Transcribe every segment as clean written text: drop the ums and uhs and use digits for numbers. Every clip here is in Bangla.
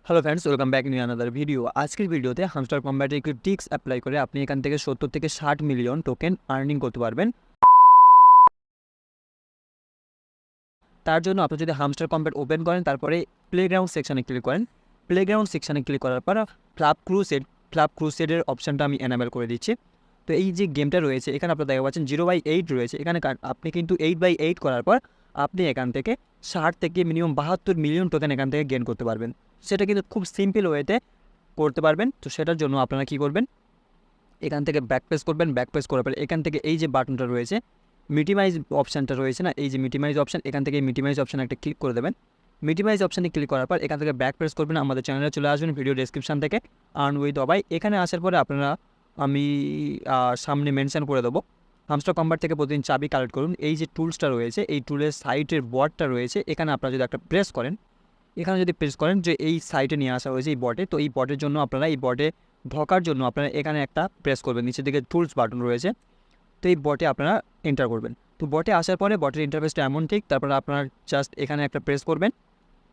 Hello friends, welcome back new another video. আজকের ভিডিওতে হামস্টার কম্ব্যাটের একটি ট্রিক্স অ্যাপ্লাই করে আপনি এখান থেকে 70 থেকে 60 মিলিয়ন টোকেন আর্নিং করতে পারবেন। তার জন্য আপনি যদি হামস্টার কম্ব্যাট ওপেন করেন, তারপরে প্লেগ্রাউন্ড সেকশানে ক্লিক করেন। প্লেগ্রাউন্ড সেকশানে ক্লিক করার পর ক্লাব ক্রুসেডের অপশানটা আমি এনাবেল করে দিচ্ছি। তো এই যে গেমটা রয়েছে এখানে আপনারা দেখা পাচ্ছেন 0/8 রয়েছে। এখানে আপনি কিন্তু 8/8 করার পর আপনি এখান থেকে 60 থেকে মিনিমাম 72 মিলিয়ন টোকেন এখান থেকে গেন করতে পারবেন। সেটা কিন্তু খুব সিম্পল ওয়েতে করতে পারবেন। তো সেটার জন্য আপনারা কী করবেন, এখান থেকে ব্যাক প্রেস করবেন। ব্যাক প্রেস করার পরে এখান থেকে এই যে বাটনটা রয়েছে, মিটিমাইজ অপশানটা রয়েছে না, এই যে মিটিমাইজ অপশান, এখান থেকে মিটিমাইজ অপশান একটা ক্লিক করে দেবেন। মিটিমাইজ অপশানে ক্লিক করার পর এখান থেকে ব্যাক প্রেস করবেন, আমাদের চ্যানেলে চলে আসবেন ভিডিও ডেসক্রিপশান থেকে আর্ন উইথ অবাই। এখানে আসার পরে আপনারা আমি সামনে মেনশন করে দেবো, হামস্টার কম্ব্যাট থেকে প্রতিদিন চাবি কালেক্ট করুন। এই যে টুলসটা রয়েছে, এই টুলের সাইটের বটটা রয়েছে, এখানে আপনারা যদি একটা প্রেস করেন, এখানে যদি প্রেস করেন যে এই সাইটে নিয়ে আসা হয়েছে এই বটে, তো এই বটের জন্য আপনারা এই বটে ঢোকার জন্য আপনারা এখানে একটা প্রেস করবেন, নিচের দিকে টুলস বাটন রয়েছে, তো এই বটে আপনারা এন্টার করবেন। তো বটে আসার পরে বটের ইন্টারফেসটা এমন ঠিক, তারপরে আপনারা জাস্ট এখানে একটা প্রেস করবেন,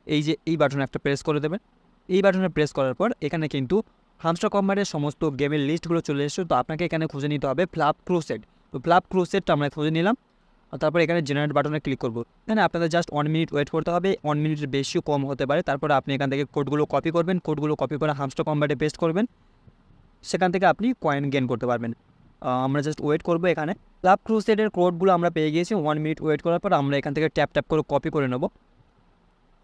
এই যে এই বাটনে একটা প্রেস করে দেবেন। এই বাটনে প্রেস করার পর এখানে কিন্তু হামস্টার কম্ব্যাটের সমস্ত গেমের লিস্টগুলো চলে এসেছে। তো আপনাকে এখানে খুঁজে নিতে হবে ফ্লাপ ক্রুসেড। তো ফ্লাপ ক্রুসেডটা আমরা খুঁজে নিলাম, আর তারপর এখানে জেনারেট বাটনে ক্লিক করবো। এখানে আপনাদের জাস্ট 1 মিনিট ওয়েট করতে হবে, 1 মিনিটের বেশিও কম হতে পারে। তারপরে আপনি এখান থেকে কোডগুলো কপি করবেন, কোডগুলো কপি করে হামস্টার কম্ব্যাটে পেস্ট করবেন, সেখান থেকে আপনি কয়েন গেন করতে পারবেন। আমরা জাস্ট ওয়েট করবো। এখানে ক্লাব ক্রুসেডের কোডগুলো আমরা পেয়ে গিয়েছি। 1 মিনিট ওয়েট করার পর আমরা এখান থেকে ট্যাপ ট্যাপ করে কপি করে নেব।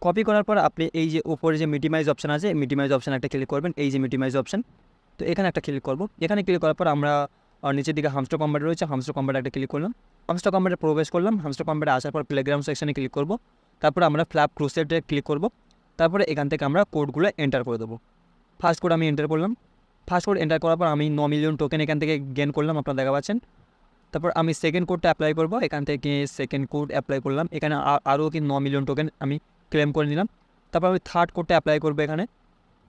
কপি করার পর আপনি এই যে উপরে যে মিটিমাইজ অপশান আছে, মিটিমাইজ অপশান একটা ক্লিক করবেন, এই যে মিটিমাইজ অপশান, তো এখানে একটা ক্লিক করবো। এখানে ক্লিক করার পর আমরা নিচের দিকে হামস্টার কম্ব্যাট রয়েছে, হামস্টার কম্ব্যাট একটা ক্লিক করলাম, হামস্টার কম্ব্যাটে প্রবেশ করলাম। হামস্টার কম্ব্যাটে আসার পর প্লেগ্রাউন্ড সেকশনে ক্লিক করব, তারপর আমরা ফ্ল্যাপ ক্রুসেডে ক্লিক করব, তারপরে এখান থেকে আমরা কোডগুলো এন্টার করে দেবো। ফার্স্ট কোড আমি এন্টার করলাম। ফার্স্ট কোড এন্টার করার পর আমি 9 মিলিয়ন টোকেন এখান থেকে গেন করলাম, আপনারা দেখা পাচ্ছেন। তারপর আমি সেকেন্ড কোডটা অ্যাপ্লাই করব, এখান থেকে সেকেন্ড কোড অ্যাপ্লাই করলাম, এখানে আরও কি 9 মিলিয়ন টোকেন আমি ক্লেম করে নিলাম। তারপর আমি থার্ড কোডটা অ্যাপ্লাই করবো, এখানে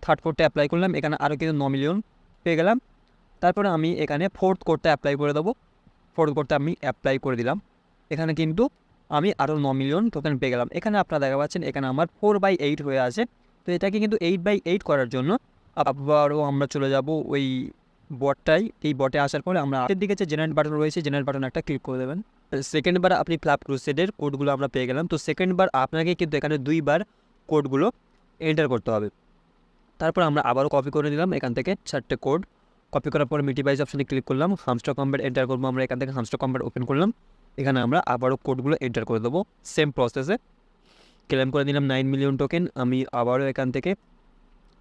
থার্ড কোডটা অ্যাপ্লাই করলাম, এখানে আরও কিন্তু 9 মিলিয়ন পেয়ে গেলাম। তারপরে আমি এখানে ফোর্থ কোডটা অ্যাপ্লাই করে দেবো, ফোর্থ কোডটা আমি অ্যাপ্লাই করে দিলাম, এখানে কিন্তু আমি আরও 9 মিলিয়ন টোকেন পেয়ে গেলাম। এখানে আপনারা দেখা পাচ্ছেন এখানে আমার 4/8 হয়ে আছে। তো এটাকে কিন্তু 8/8 করার জন্য আবারও আমরা চলে যাব ওই বটটাই। এই বটে আসার পরে আমরা আগের দিকে যে জেনারেট বাটন রয়েছে, জেনারেট বাটন একটা ক্লিক করে দেবেন। সেকেন্ডবার আপনি ফ্ল্যাপ ক্রুসেডের কোডগুলো আমরা পেয়ে গেলাম। তো সেকেন্ডবার আপনাকে কিন্তু এখানে 2বার কোডগুলো এন্টার করতে হবে। তারপর আমরা আবারও কপি করে নিলাম এখান থেকে 4টে কোড। কপি করার পর মিটিমাইজ অপশানে ক্লিক করলাম, হামস্টার কম্ব্যাট এন্টার করবো। আমরা এখান থেকে হামস্টার কম্ব্যাট ওপেন করলাম, এখানে আমরা আবারও কোডগুলো এন্টার করে দেবো সেম প্রসেসে। ক্লেম করে নিলাম 9 মিলিয়ন টোকেন। আমি আবারও এখান থেকে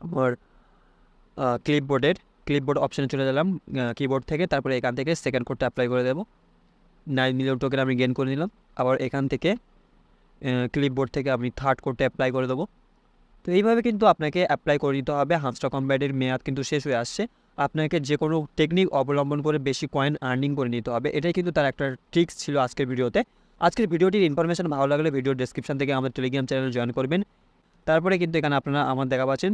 আমার ক্লিপবোর্ড অপশানে চলে গেলাম কিবোর্ড থেকে, তারপরে এখান থেকে সেকেন্ড কোডটা অ্যাপ্লাই করে দেবো। 9 মিলিয়ন টোকেন আমি গেন করে নিলাম। আবার এখান থেকে ক্লিপবোর্ড থেকে আমি থার্ড কোডটা অ্যাপ্লাই করে দেবো। তো এইভাবে কিন্তু আপনাকে অ্যাপ্লাই করে দিতে হবে। হামস্টার কম্ব্যাটের মেয়াদ কিন্তু শেষ হয়ে আসছে, আপনাকে যে কোনো টেকনিক অবলম্বন করে বেশি কয়েন আর্নিং করে নিতে হবে। এটাই কিন্তু তার একটা ট্রিক্স ছিল আজকের ভিডিওতে। আজকের ভিডিওটির ইনফরমেশন ভালো লাগলে ভিডিও ডেসক্রিপশন থেকে আমাদের টেলিগ্রাম চ্যানেল জয়েন করবেন। তারপরে কিন্তু এখানে আপনারা আমার দেখা পাচ্ছেন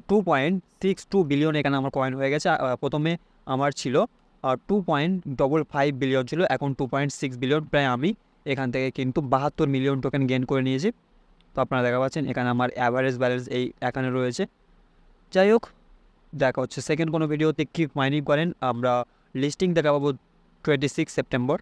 2.62 বিলিয়ন এখানে আমার কয়েন হয়ে গেছে। প্রথমে আমার ছিল 2.55 বিলিয়ন ছিল, এখন 2.6 বিলিয়ন। প্রায় আমি এখান থেকে কিন্তু 72 মিলিয়ন টোকেন গেন করে নিয়েছি। তো আপনারা দেখা পাচ্ছেন এখানে আমার অ্যাভারেজ ব্যালেন্স এই এখানে রয়েছে। যাই হোক, দেখা হচ্ছে সেকেন্ড কোনো ভিডিওতে। কি মাইনিং করেন, আমরা লিস্টিং দেখা পাবো 26 সেপ্টেম্বর।